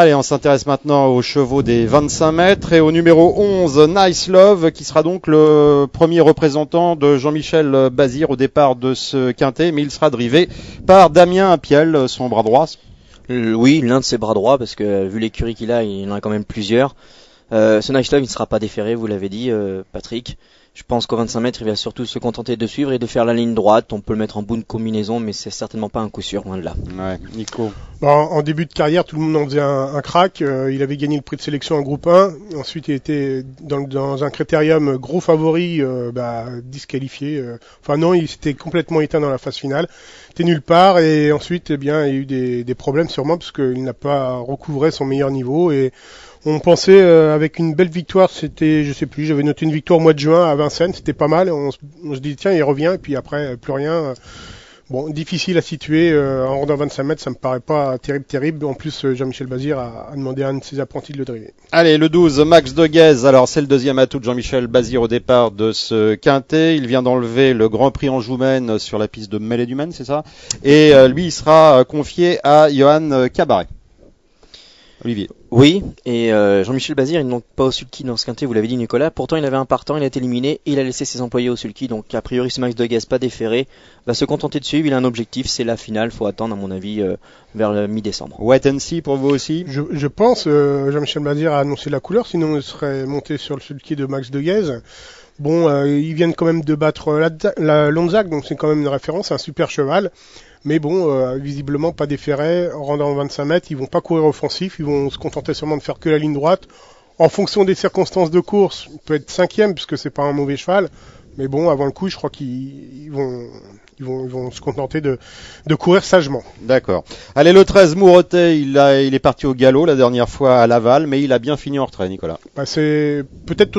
Allez, on s'intéresse maintenant aux chevaux des 25 mètres et au numéro 11, Nice Love, qui sera donc le premier représentant de Jean-Michel Bazir au départ de ce quintet, mais il sera drivé par Damien Piel, son bras droit. Oui, l'un de ses bras droits, parce que vu l'écurie qu'il a, il en a quand même plusieurs. Ce Nice Love, il ne sera pas déféré, vous l'avez dit, Patrick. Je pense qu'au 25 mètres, il va surtout se contenter de suivre et de faire la ligne droite. On peut le mettre en bout de combinaison, mais c'est certainement pas un coup sûr, loin de là. Ouais, Nico. En début de carrière, tout le monde en faisait un crack. Il avait gagné le prix de sélection en groupe 1. Ensuite, il était dans un critérium gros favori, disqualifié. Enfin non, il s'était complètement éteint dans la phase finale. C'était nulle part. Et ensuite, il y a eu des problèmes sûrement parce qu'il n'a pas recouvré son meilleur niveau. Et on pensait avec une belle victoire, c'était, je sais plus, j'avais noté une victoire au mois de juin à Vincennes, c'était pas mal. On se dit tiens, il revient et puis après plus rien. Bon, difficile à situer en rendant 25 mètres, ça me paraît pas terrible. En plus, Jean-Michel Bazir a demandé à un de ses apprentis de le driver. Allez, le 12, Max de Guèze. Alors, c'est le deuxième atout de Jean-Michel Bazir au départ de ce quintet. Il vient d'enlever le Grand Prix Anjoumen sur la piste de Mêlée-du-Maine, c'est ça? Et lui, il sera confié à Johan Cabaret. Olivier. Oui, et Jean-Michel Bazir, il n'est donc pas au sulky dans ce quintet, vous l'avez dit Nicolas. Pourtant, il avait un partant, il a été éliminé et il a laissé ses employés au sulky. Donc, a priori, ce Max de Guèze, pas déféré, va se contenter de suivre. Il a un objectif, c'est la finale. Faut attendre, à mon avis, vers le mi-décembre. Wait and see pour vous aussi? Je pense, Jean-Michel Bazir a annoncé la couleur, sinon il serait monté sur le sulky de Max de Guèze. Bon, ils viennent quand même de battre la Lonzac, donc c'est quand même une référence, un super cheval. Mais bon, visiblement pas déféré, en rendant 25 mètres, ils vont pas courir offensif, ils vont se contenter seulement de faire que la ligne droite. En fonction des circonstances de course, il peut être cinquième puisque c'est pas un mauvais cheval. Mais bon, avant le coup, je crois qu'ils vont se contenter de courir sagement. D'accord. Allez, le 13, Mourotet, il est parti au galop la dernière fois à Laval, mais il a bien fini en retrait, Nicolas. C'est peut-être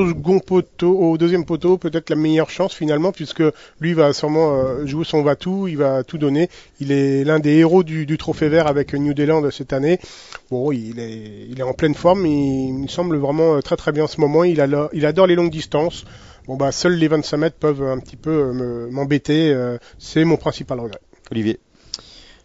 au deuxième poteau, peut-être la meilleure chance finalement, puisque lui va sûrement jouer son va-tout, il va tout donner. Il est l'un des héros du Trophée Vert avec New Zealand cette année. Bon, il est en pleine forme, il me semble vraiment très très bien en ce moment. Il adore les longues distances. Bon seuls les 25 mètres peuvent un petit peu m'embêter, c'est mon principal regret. Olivier.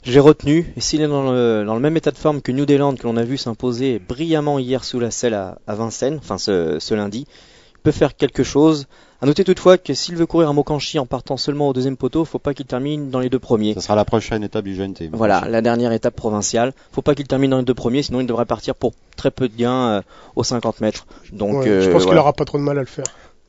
J'ai retenu, et s'il est dans le même état de forme que New Zealand, que l'on a vu s'imposer brillamment hier sous la selle à Vincennes, enfin ce lundi, il peut faire quelque chose. À noter toutefois que s'il veut courir à Mokanchi en partant seulement au deuxième poteau, faut pas qu'il termine dans les deux premiers. Ce sera la prochaine étape du GNT. Voilà, la dernière étape provinciale. Faut pas qu'il termine dans les deux premiers, sinon il devrait partir pour très peu de gains aux 50 mètres. Donc, je pense qu'il aura pas trop de mal à le faire.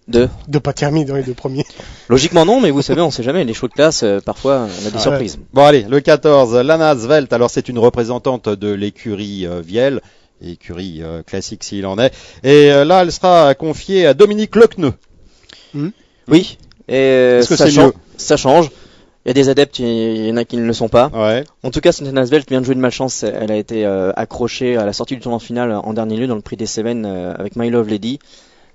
De pas terminer dans les deux premiers. Logiquement non, mais vous savez, on sait jamais, les chevaux de classe, parfois, on a des surprises. Bon allez, le 14, Lana Svelte, alors c'est une représentante de l'écurie Vielle, écurie classique s'il en est, et là elle sera confiée à Dominique Lecneux. Oui, et ça change. Il y a des adeptes, il y en a qui ne le sont pas. Ouais. En tout cas, Lana Svelte vient de jouer de malchance, elle a été accrochée à la sortie du tournoi final en dernier lieu dans le prix des Cévennes avec My Love Lady.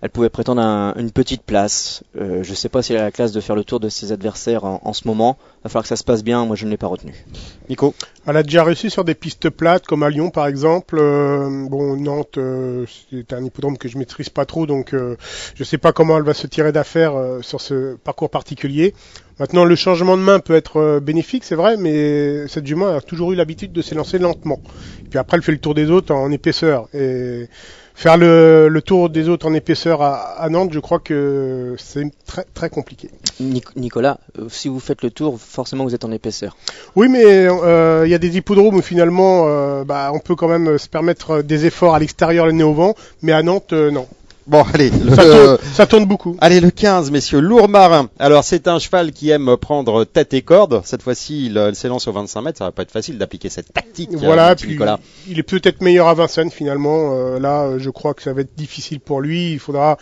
Elle pouvait prétendre à une petite place. Je sais pas si elle a la classe de faire le tour de ses adversaires en ce moment. Il va falloir que ça se passe bien. Moi, je ne l'ai pas retenu. Nico. Elle a déjà réussi sur des pistes plates, comme à Lyon, par exemple. Nantes, c'est un hippodrome que je maîtrise pas trop, donc je sais pas comment elle va se tirer d'affaire sur ce parcours particulier. Maintenant, le changement de main peut être bénéfique, c'est vrai, mais cette jument a toujours eu l'habitude de s'élancer lentement. Et puis après, elle fait le tour des autres en épaisseur. Et faire le tour des autres en épaisseur à Nantes, je crois que c'est très très compliqué. Nicolas, si vous faites le tour, forcément vous êtes en épaisseur. Oui, mais il y a des hippodromes où finalement on peut quand même se permettre des efforts à l'extérieur, le nez au vent, mais à Nantes, non. Bon, allez, ça tourne beaucoup. Allez, le 15, messieurs, Lourd Marin. Alors, c'est un cheval qui aime prendre tête et corde. Cette fois-ci, il s'élance au 25 mètres. Ça va pas être facile d'appliquer cette tactique. Voilà, puis Nicolas. Il est peut-être meilleur à Vincennes, finalement. Là, je crois que ça va être difficile pour lui. Il faudra...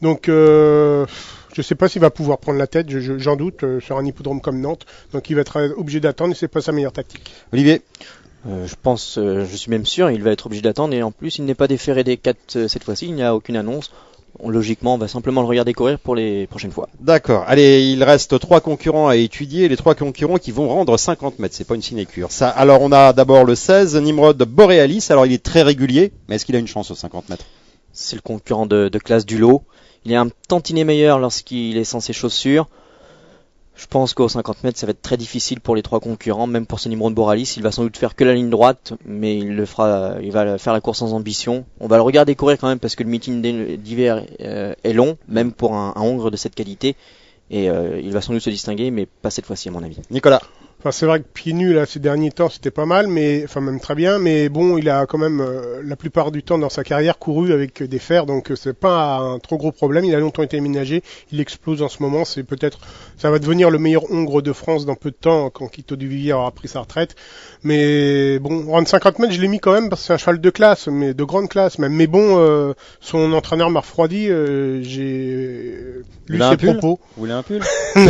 Donc, je sais pas s'il va pouvoir prendre la tête. J'en doute sur un hippodrome comme Nantes. Donc, il va être obligé d'attendre et c'est pas sa meilleure tactique. Olivier. Je suis même sûr, il va être obligé d'attendre et en plus il n'est pas déféré des 4 cette fois-ci, il n'y a aucune annonce. Logiquement, on va simplement le regarder courir pour les prochaines fois. D'accord. Allez, il reste 3 concurrents à étudier, les 3 concurrents qui vont rendre 50 mètres. C'est pas une sinécure. Ça. Alors, on a d'abord le 16, Nimrod Borealis. Alors, il est très régulier, mais est-ce qu'il a une chance aux 50 mètres? C'est le concurrent de classe du lot. Il est un tantinet meilleur lorsqu'il est sans ses chaussures. Je pense qu'au 50 mètres, ça va être très difficile pour les trois concurrents, même pour ce numéro de Boralis. Il va sans doute faire que la ligne droite, mais il va faire la course sans ambition. On va le regarder courir quand même parce que le meeting d'hiver est long, même pour un Hongre de cette qualité. Et il va sans doute se distinguer, mais pas cette fois-ci à mon avis. Nicolas. Enfin, c'est vrai que pieds nus là ces derniers temps c'était pas mal, mais enfin même très bien, mais bon il a quand même la plupart du temps dans sa carrière couru avec des fers, donc c'est pas un trop gros problème. Il a longtemps été aménagé, il explose en ce moment, c'est peut-être ça va devenir le meilleur Hongre de France dans peu de temps quand Quito Duvivier aura pris sa retraite. Mais bon, en 50 mètres je l'ai mis quand même parce que c'est un cheval de classe, mais de grande classe même. Mais bon, son entraîneur m'a refroidi, j'ai lu ses propos. Vous voulez un pull?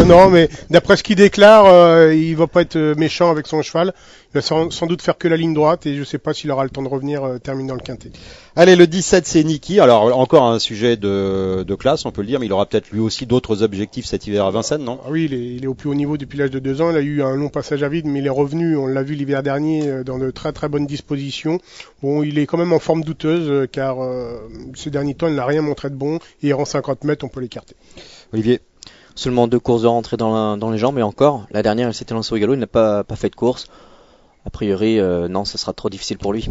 Non, mais d'après ce qu'il déclare, il va pas être méchant avec son cheval. Il va sans doute faire que la ligne droite et je sais pas s'il aura le temps de revenir terminer dans le quintet. Allez, le 17 c'est Niki. Alors encore un sujet de classe, on peut le dire, mais il aura peut-être lui aussi d'autres objectifs cet hiver à Vincennes, non? Ah oui, il est au plus haut niveau depuis l'âge de 2 ans. Il a eu un long passage à vide, mais il est revenu, on l'a vu l'hiver dernier, dans de très très bonnes dispositions. Bon, il est quand même en forme douteuse car ces derniers temps il n'a rien montré de bon et en 50 mètres on peut l'écarter. Olivier? Seulement 2 courses de rentrée dans les jambes, et encore, la dernière elle s'était lancée au galop, il n'a pas fait de course. A priori, non, ça sera trop difficile pour lui.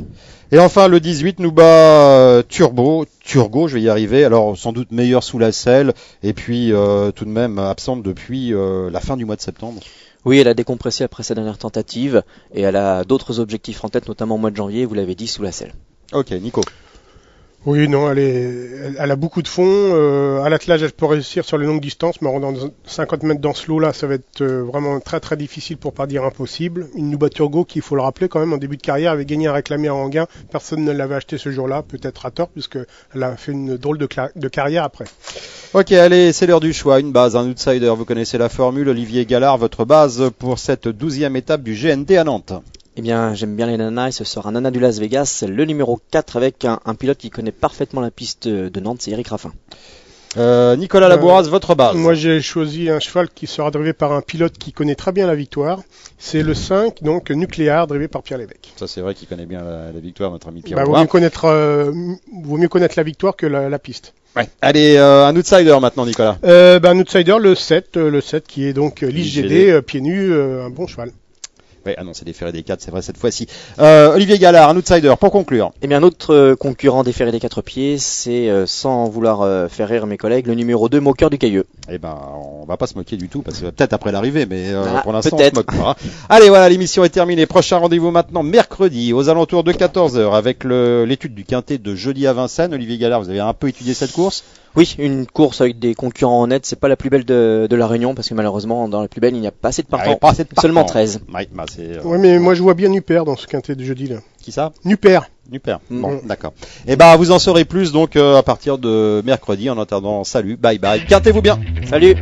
Et enfin, le 18 nous bat Turgo, je vais y arriver. Alors, sans doute meilleur sous la selle, et puis tout de même absente depuis la fin du mois de septembre. Oui, elle a décompressé après sa dernière tentative, et elle a d'autres objectifs en tête, notamment au mois de janvier, vous l'avez dit, sous la selle. Ok, Nico. Oui, non, elle a beaucoup de fond. À l'attelage, elle peut réussir sur les longues distances, mais dans 50 mètres dans ce lot-là, ça va être vraiment très très difficile pour pas dire impossible. Une Nuba Turgo qui, il faut le rappeler quand même, en début de carrière, avait gagné un réclamé à Anguin. Personne ne l'avait acheté ce jour-là, peut-être à tort, puisqu'elle a fait une drôle de carrière après. Ok, allez, c'est l'heure du choix. Une base, un outsider, vous connaissez la formule. Olivier Gallard, votre base pour cette 12e étape du GNT à Nantes. Eh bien, j'aime bien les nanas et ce sera Nana du Las Vegas, le numéro 4 avec un pilote qui connaît parfaitement la piste de Nantes, c'est Eric Raffin. Nicolas Labouras, votre base. Moi, j'ai choisi un cheval qui sera drivé par un pilote qui connaît très bien la victoire. C'est le 5, donc Nucléaire, drivé par Pierre Lévesque. Ça, c'est vrai qu'il connaît bien la victoire, notre ami Pierre. Vaut mieux connaître la victoire que la piste. Ouais. Allez, un outsider maintenant, Nicolas. Un outsider, le 7 qui est donc l'IGD, pieds nus, un bon cheval. Ouais, ah non, c'est des ferrés des 4, c'est vrai cette fois-ci. Olivier Gallard, un outsider, pour conclure. Eh bien, un autre concurrent des ferrés des 4 pieds, c'est, sans vouloir faire rire mes collègues, le numéro 2, Moqueur du Cailleux. Eh ben, on va pas se moquer du tout, parce que peut-être après l'arrivée, mais pour l'instant, on peut-être. se moque pas. Allez, voilà, l'émission est terminée. Prochain rendez-vous maintenant, mercredi, aux alentours de 14h, avec l'étude du quintet de jeudi à Vincennes. Olivier Gallard, vous avez un peu étudié cette course? Oui, une course avec des concurrents honnêtes, c'est pas la plus belle de la Réunion, parce que malheureusement, dans la plus belle, il n'y a pas assez de partants. Seulement 13. Ouais, bah, Oui, mais moi je vois bien Nuper dans ce quintet de jeudi là. Qui ça? Nuper. Bon, d'accord. Et ben, vous en saurez plus donc à partir de mercredi. En attendant, salut, bye bye. Quintez-vous bien. Salut.